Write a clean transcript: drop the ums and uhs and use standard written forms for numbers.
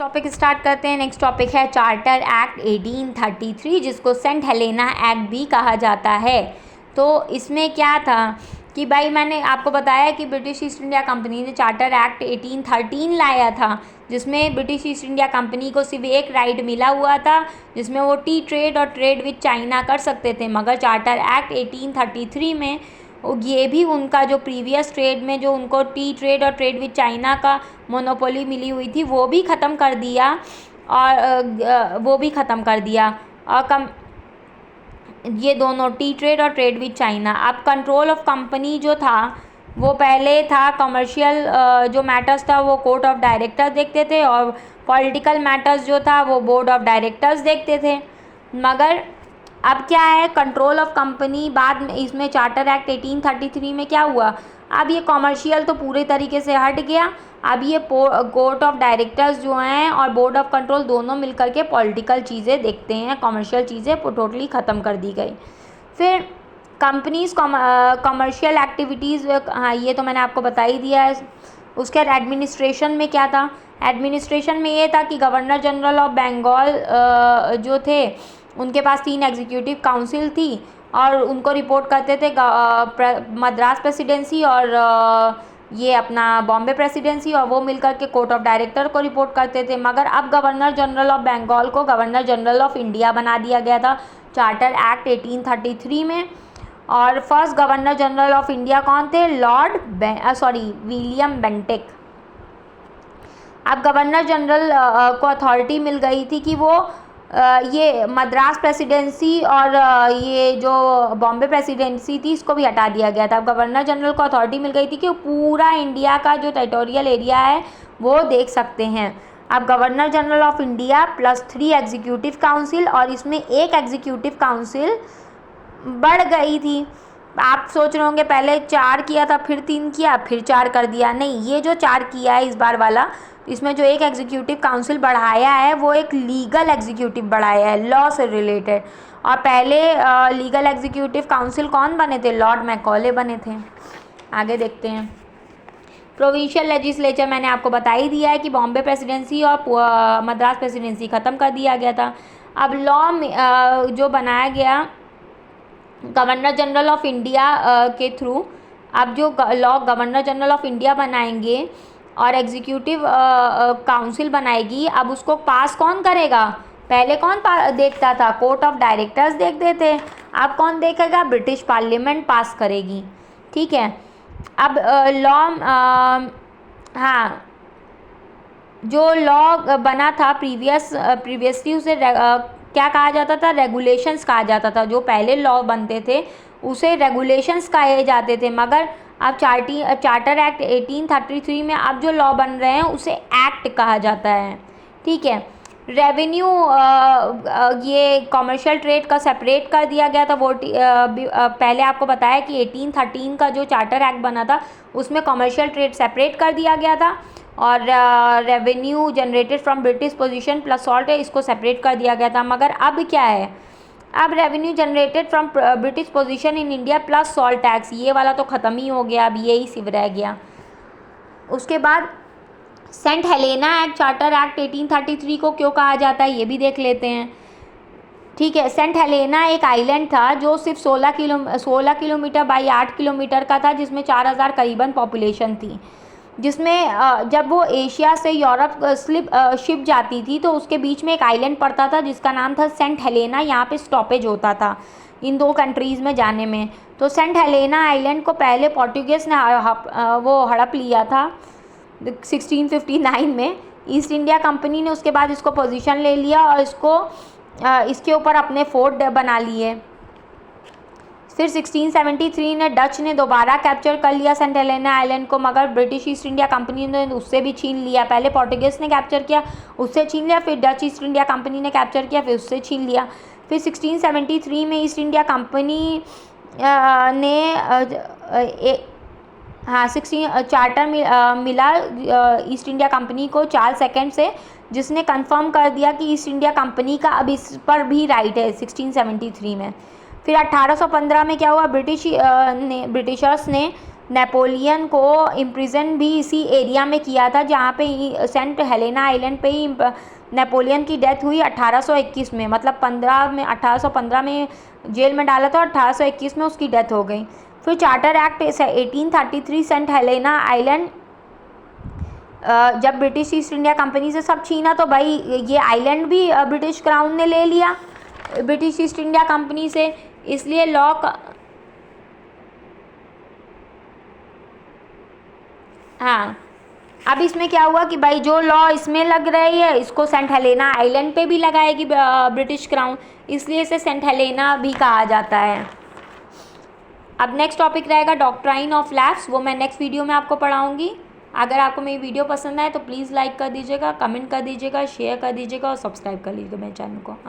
Topic start करते हैं। Next topic है चार्टर एक्ट 1833, जिसको सेंट हेलेना एक्ट भी कहा जाता है। तो इसमें क्या था कि भाई मैंने आपको बताया कि ब्रिटिश ईस्ट इंडिया कंपनी ने चार्टर एक्ट 1813 लाया था, जिसमें ब्रिटिश ईस्ट इंडिया कंपनी को सिर्फ एक राइट मिला हुआ था, जिसमें वो टी ट्रेड और ट्रेड विद चाइना कर सकते थे। मगर चार्टर एक्ट 1833 में ये भी उनका जो प्रीवियस ट्रेड में जो उनको टी ट्रेड और ट्रेड विद चाइना का मोनोपोली मिली हुई थी वो भी ख़त्म कर दिया और ये दोनों टी ट्रेड और ट्रेड विद चाइना। अब कंट्रोल ऑफ कंपनी जो था वो पहले था कमर्शियल जो मैटर्स था वो कोर्ट ऑफ डायरेक्टर्स देखते थे, और पॉलिटिकल मैटर्स जो था वो बोर्ड ऑफ डायरेक्टर्स देखते थे। मगर अब क्या है, कंट्रोल ऑफ कंपनी बाद में इसमें चार्टर एक्ट 1833 में क्या हुआ, अब ये कॉमर्शियल तो पूरे तरीके से हट गया। अब ये कोर्ट ऑफ डायरेक्टर्स जो हैं और बोर्ड ऑफ कंट्रोल दोनों मिलकर के पॉलिटिकल चीज़ें देखते हैं, कॉमर्शियल चीज़ें टोटली ख़त्म कर दी गई। फिर कंपनीज कॉमर्शियल एक्टिविटीज़, हाँ ये तो मैंने आपको बता ही दिया है। उसके बाद एडमिनिस्ट्रेशन में क्या था, एडमिनिस्ट्रेशन में ये था कि गवर्नर जनरल ऑफ बंगाल जो थे उनके पास 3 एग्जीक्यूटिव काउंसिल थी और उनको रिपोर्ट करते थे मद्रास प्रेसिडेंसी और ये अपना बॉम्बे प्रेसिडेंसी, और वो मिलकर के कोर्ट ऑफ डायरेक्टर को रिपोर्ट करते थे। मगर अब गवर्नर जनरल ऑफ बंगाल को गवर्नर जनरल ऑफ इंडिया बना दिया गया था चार्टर एक्ट 1833 में। और first governor general of India कौन थे, विलियम बेंटिक। अब गवर्नर जनरल को अथॉरिटी मिल गई थी कि वो ये मद्रास प्रेसिडेंसी और ये जो बॉम्बे प्रेसिडेंसी थी इसको भी हटा दिया गया था। अब गवर्नर जनरल को अथॉरिटी मिल गई थी कि पूरा इंडिया का जो टेरिटोरियल एरिया है वो देख सकते हैं। अब governor general of India plus 3 executive council, और इसमें एक एग्जीक्यूटिव काउंसिल बढ़ गई थी। आप सोच रहे होंगे पहले 4 किया था, फिर 3 किया, फिर 4 कर दिया। नहीं, ये जो 4 किया है इस बार वाला, इसमें जो एक एग्जीक्यूटिव काउंसिल बढ़ाया है वो एक लीगल एग्जीक्यूटिव बढ़ाया है, लॉ से रिलेटेड। और पहले लीगल एग्जीक्यूटिव काउंसिल कौन बने थे, लॉर्ड मैकॉले बने थे। आगे देखते हैं। प्रोविंशियल लेजिस्लेचर मैंने आपको बता ही दिया है कि बॉम्बे प्रेसिडेंसी और मद्रास प्रेसिडेंसी ख़त्म कर दिया गया था। अब लॉ जो बनाया गया गवर्नर जनरल ऑफ इंडिया के थ्रू, अब जो law governor general of India बनाएंगे और एग्जीक्यूटिव काउंसिल बनाएगी, अब उसको पास कौन करेगा, पहले कौन देखता था, कोर्ट ऑफ डायरेक्टर्स देखते थे, अब कौन देखेगा, ब्रिटिश पार्लियामेंट पास करेगी। ठीक है। अब लॉ हाँ, जो लॉ बना था प्रीवियसली उसे क्या कहा जाता था, रेगुलेशंस कहा जाता था। जो पहले लॉ बनते थे उसे रेगुलेशंस कहे जाते थे। मगर अब चार्टर एक्ट 1833 में अब जो लॉ बन रहे हैं उसे एक्ट कहा जाता है। ठीक है। रेवेन्यू ये कॉमर्शियल ट्रेड का सेपरेट कर दिया गया था। वो पहले आपको बताया कि 1813 का जो चार्टर एक्ट बना था उसमें कॉमर्शियल ट्रेड सेपरेट कर दिया गया था, और revenue generated from British position plus salt है इसको सेपरेट कर दिया गया था। मगर अब क्या है, अब revenue generated from British position in India plus salt tax, ये वाला तो ख़त्म ही हो गया, अब यही सिर्फ रह गया। उसके बाद Saint Helena act charter act 1833 को क्यों कहा जाता है ये भी देख लेते हैं। ठीक है। सेंट हेलेना एक आइलैंड था जो सिर्फ 16 किलोमीटर बाई 8 किलोमीटर का था, जिसमें 4000 करीबन पॉपुलेशन थी। जिसमें जब वो एशिया से यूरोप शिप जाती थी तो उसके बीच में एक आइलैंड पड़ता था जिसका नाम था सेंट हेलेना। यहाँ पे स्टॉपेज होता था इन 2 कंट्रीज़ में जाने में। तो सेंट हेलेना आइलैंड को पहले पोर्टुगीज़ ने वो हड़प लिया था 1659 में। ईस्ट इंडिया कंपनी ने उसके बाद इसको पोजीशन ले लिया और इसके ऊपर अपने फोर्ट बना लिए। फिर 1673 ने डच ने दोबारा कैप्चर कर लिया सेंट हेलेना आइलैंड को, मगर ब्रिटिश ईस्ट इंडिया कंपनी ने उससे भी छीन लिया। पहले पोर्टुगीज़ ने कैप्चर किया, उससे छीन लिया, फिर डच ईस्ट इंडिया कंपनी ने कैप्चर किया, फिर उससे छीन लिया। फिर 1673 में ईस्ट इंडिया कंपनी ने चार्टर मिला ईस्ट इंडिया कंपनी को चार्ल्स सेकंड से, जिसने कंफर्म कर दिया कि ईस्ट इंडिया कंपनी का अब इस पर भी राइट है 1673 में। फिर 1815 में क्या हुआ, ब्रिटिशर्स ने नेपोलियन को इम्प्रिजन भी इसी एरिया में किया था जहाँ पे सेंट हेलेना आइलैंड पे ही नेपोलियन की डेथ हुई 1821 में, मतलब 1815 में जेल में डाला था और 1821 में उसकी डेथ हो गई। फिर charter act 1833, Saint Helena island जब ब्रिटिश ईस्ट इंडिया कंपनी से सब छीना तो भाई ये आइलैंड भी ब्रिटिश क्राउन ने ले लिया ब्रिटिश ईस्ट इंडिया कंपनी से, इसलिए लॉ हाँ। अब इसमें क्या हुआ कि भाई जो लॉ इसमें लग रही है इसको सेंट हेलेना आइलैंड पे भी लगाएगी ब्रिटिश क्राउन, इसलिए इसे सेंट हेलेना भी कहा जाता है। अब नेक्स्ट टॉपिक रहेगा डॉक्ट्राइन ऑफ लैप्स, वो मैं नेक्स्ट वीडियो में आपको पढ़ाऊंगी। अगर आपको मेरी वीडियो पसंद आए तो प्लीज़ लाइक कर दीजिएगा, कमेंट कर दीजिएगा, शेयर कर दीजिएगा और सब्सक्राइब कर लीजिएगा मेरे चैनल को।